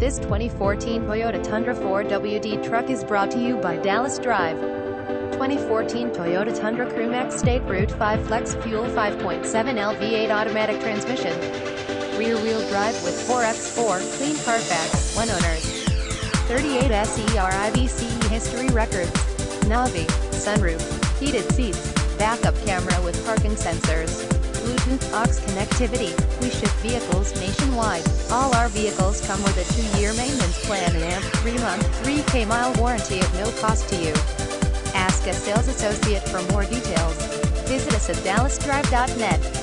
This 2014 Toyota Tundra 4WD truck is brought to you by Dallas Drive. 2014 Toyota Tundra CrewMax State Route 5 Flex Fuel 5.7L V8 automatic transmission. Rear-wheel drive with 4x4 clean Carfax, 1 owners. 38 SERIVCE history records. Navi, sunroof, heated seats, backup camera with parking sensors, Bluetooth aux connectivity. We ship vehicles nationwide. All our vehicles come with a 2-year maintenance plan and 3-month, 3K mile warranty at no cost to you. Ask a sales associate for more details. Visit us at dallasdrive.net.